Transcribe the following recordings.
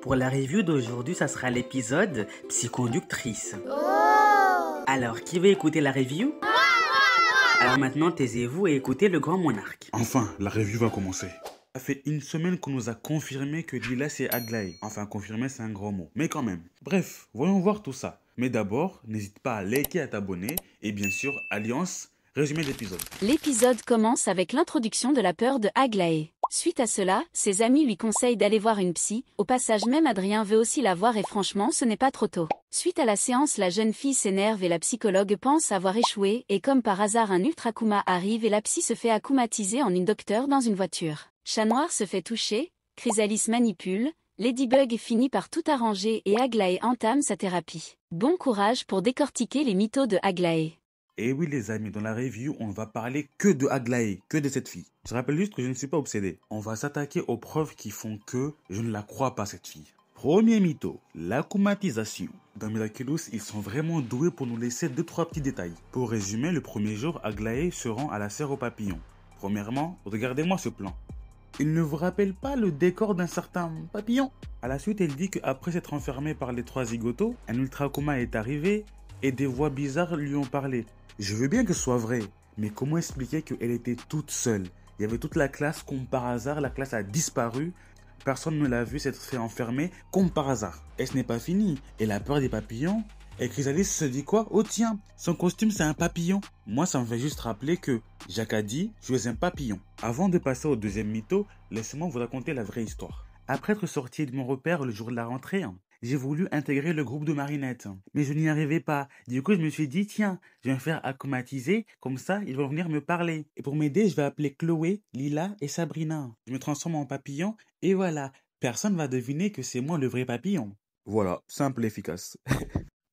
Pour la review d'aujourd'hui, ça sera l'épisode Psyconductrice. Alors, qui veut écouter la review? Alors maintenant, taisez-vous et écoutez le grand monarque. Enfin, la review va commencer. Ça fait une semaine qu'on nous a confirmé que Lila c'est Aglaé. Enfin, confirmer c'est un gros mot, mais quand même. Bref, voyons voir tout ça. Mais d'abord, n'hésite pas à liker, à t'abonner et bien sûr, Alliance, résumé d'épisode. L'épisode commence avec l'introduction de la peur de Aglaé. Suite à cela, ses amis lui conseillent d'aller voir une psy. Au passage même Adrien veut aussi la voir et franchement ce n'est pas trop tôt. Suite à la séance, la jeune fille s'énerve et la psychologue pense avoir échoué et comme par hasard un ultra-kuma arrive et la psy se fait akumatiser en une docteur dans une voiture. Chat Noir se fait toucher, Chrysalis manipule, Ladybug finit par tout arranger et Aglaé entame sa thérapie. Bon courage pour décortiquer les mythos de Aglaé. Et oui les amis, dans la review, on va parler que de Aglaé, que de cette fille. Je rappelle juste que je ne suis pas obsédé. On va s'attaquer aux preuves qui font que je ne la crois pas cette fille. Premier mytho, l'akumatisation. Dans Miraculous, ils sont vraiment doués pour nous laisser 2-3 petits détails. Pour résumer, le premier jour, Aglaé se rend à la serre aux papillons. Premièrement, regardez-moi ce plan. Il ne vous rappelle pas le décor d'un certain papillon? À la suite, elle dit qu'après s'être enfermée par les 3 zigotos, un ultra-coma est arrivé et des voix bizarres lui ont parlé. Je veux bien que ce soit vrai, mais comment expliquer qu'elle était toute seule? Il y avait toute la classe, comme par hasard, la classe a disparu. Personne ne l'a vu s'être fait enfermer, comme par hasard. Et ce n'est pas fini. Elle a peur des papillons. Et Chrysalis se dit quoi? Oh tiens, son costume c'est un papillon. Moi ça me fait juste rappeler que Jacques a dit, je suis un papillon. Avant de passer au deuxième mytho, laissez-moi vous raconter la vraie histoire. Après être sorti de mon repère le jour de la rentrée, j'ai voulu intégrer le groupe de Marinette, mais je n'y arrivais pas. Du coup, je me suis dit, tiens, je vais me faire akumatiser, comme ça, ils vont venir me parler. Et pour m'aider, je vais appeler Chloé, Lila et Sabrina. Je me transforme en papillon, et voilà, personne va deviner que c'est moi le vrai papillon. Voilà, simple et efficace.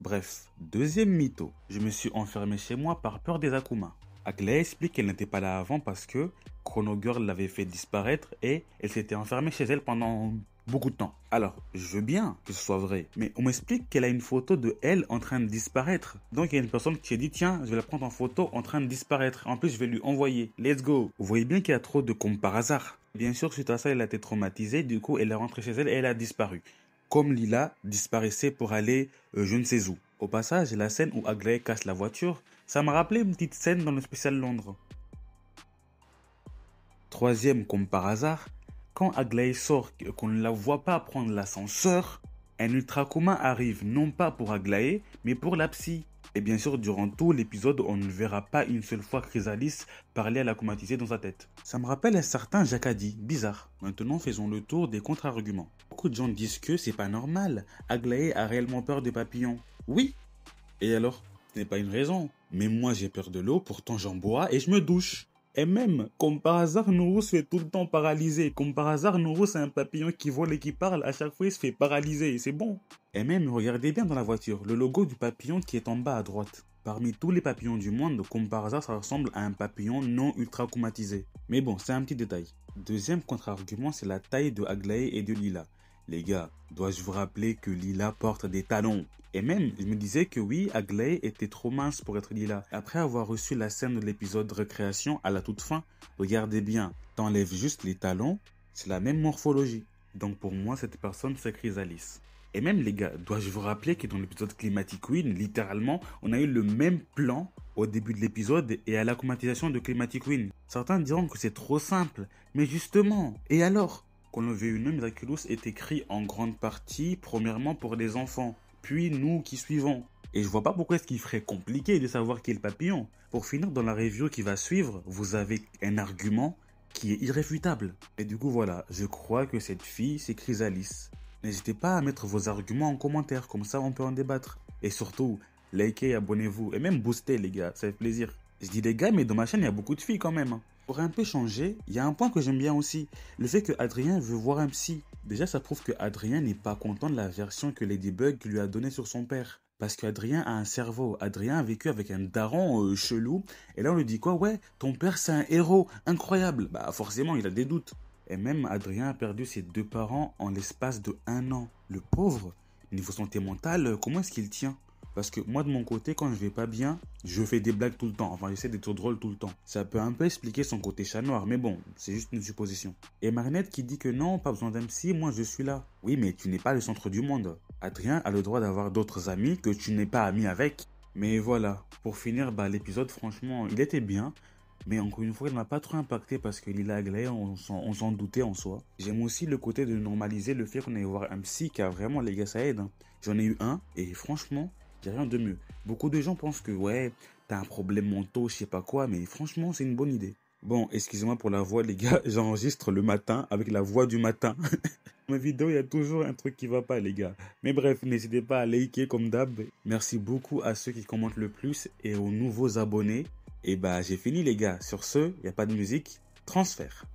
Bref, deuxième mytho. Je me suis enfermé chez moi par peur des akumas. Aglaé explique qu'elle n'était pas là avant parce que Chrono Girl l'avait fait disparaître et elle s'était enfermée chez elle pendant beaucoup de temps. Alors, je veux bien que ce soit vrai, mais on m'explique qu'elle a une photo de elle en train de disparaître. Donc il y a une personne qui a dit tiens, je vais la prendre en photo en train de disparaître. En plus, je vais lui envoyer. Let's go. Vous voyez bien qu'il y a trop de comme par hasard. Bien sûr, suite à ça, elle a été traumatisée. Du coup, elle est rentrée chez elle et elle a disparu. Comme Lila disparaissait pour aller je ne sais où. Au passage, la scène où Aglaé casse la voiture, ça m'a rappelé une petite scène dans le spécial Londres. Troisième, comme par hasard, quand Aglaé sort et qu'on ne la voit pas prendre l'ascenseur, un ultra-coma arrive non pas pour Aglaé, mais pour la psy. Et bien sûr, durant tout l'épisode, on ne verra pas une seule fois Chrysalis parler à l'akumatisé dans sa tête. Ça me rappelle un certain Jacadi, bizarre. Maintenant, faisons le tour des contre-arguments. Beaucoup de gens disent que c'est pas normal. Aglaé a réellement peur des papillons. Oui. Et alors? Ce n'est pas une raison. Mais moi, j'ai peur de l'eau, pourtant j'en bois et je me douche. Et même, comme par hasard, Nourou se fait tout le temps paralyser. Comme par hasard, Nourou c'est un papillon qui vole et qui parle. À chaque fois, il se fait paralyser et c'est bon. Et même, regardez bien dans la voiture, le logo du papillon qui est en bas à droite. Parmi tous les papillons du monde, comme par hasard, ça ressemble à un papillon non ultra akumatisé. Mais bon, c'est un petit détail. Deuxième contre-argument, c'est la taille de Aglaé et de Lila. Les gars, dois-je vous rappeler que Lila porte des talons? Et même, je me disais que oui, Aglaé était trop mince pour être Lila. Après avoir reçu la scène de l'épisode Récréation à la toute fin, regardez bien, t'enlèves juste les talons, c'est la même morphologie. Donc pour moi, cette personne, c'est Chrysalis. Et même les gars, dois-je vous rappeler que dans l'épisode Climatic Queen, littéralement, on a eu le même plan au début de l'épisode et à l'akumatisation de Climatic Queen. Certains diront que c'est trop simple, mais justement, et alors? Quand le V1 Miraculous est écrit en grande partie, premièrement pour les enfants, puis nous qui suivons. Et je vois pas pourquoi est-ce qu'il ferait compliqué de savoir qui est le papillon. Pour finir, dans la review qui va suivre, vous avez un argument qui est irréfutable. Et du coup voilà, je crois que cette fille c'est Chrysalis. N'hésitez pas à mettre vos arguments en commentaire, comme ça on peut en débattre. Et surtout, likez, abonnez-vous, et même boostez les gars, ça fait plaisir. Je dis les gars, mais dans ma chaîne il y a beaucoup de filles quand même. Pour un peu changer, il y a un point que j'aime bien aussi, le fait que Adrien veut voir un psy. Déjà ça prouve que Adrien n'est pas content de la version que Ladybug lui a donnée sur son père. Parce qu'Adrien a un cerveau, Adrien a vécu avec un daron chelou, et là on lui dit quoi? Ouais, ton père c'est un héros, incroyable. Bah forcément il a des doutes. Et même Adrien a perdu ses 2 parents en l'espace de 1 an. Le pauvre, niveau santé mentale, comment est-ce qu'il tient? Parce que moi, de mon côté, quand je vais pas bien, je fais des blagues tout le temps. Enfin, j'essaie d'être drôle tout le temps. Ça peut un peu expliquer son côté chat noir, mais bon, c'est juste une supposition. Et Marinette qui dit que non, pas besoin d'un psy, moi je suis là. Oui, mais tu n'es pas le centre du monde. Adrien a le droit d'avoir d'autres amis que tu n'es pas ami avec. Mais voilà, pour finir, l'épisode, franchement, il était bien. Mais encore une fois, il m'a pas trop impacté parce que Lila Aglaé, on s'en doutait en soi. J'aime aussi le côté de normaliser le fait qu'on aille voir un psy, car vraiment, les gars, ça aide. Hein. J'en ai eu un, et franchement, il n'y a rien de mieux. Beaucoup de gens pensent que, ouais, t'as un problème mental, je sais pas quoi, mais franchement, c'est une bonne idée. Bon, excusez-moi pour la voix, les gars, j'enregistre le matin avec la voix du matin. Ma vidéo, il y a toujours un truc qui va pas, les gars. Mais bref, n'hésitez pas à liker comme d'hab. Merci beaucoup à ceux qui commentent le plus et aux nouveaux abonnés. Et j'ai fini, les gars. Sur ce, il n'y a pas de musique. Transfert.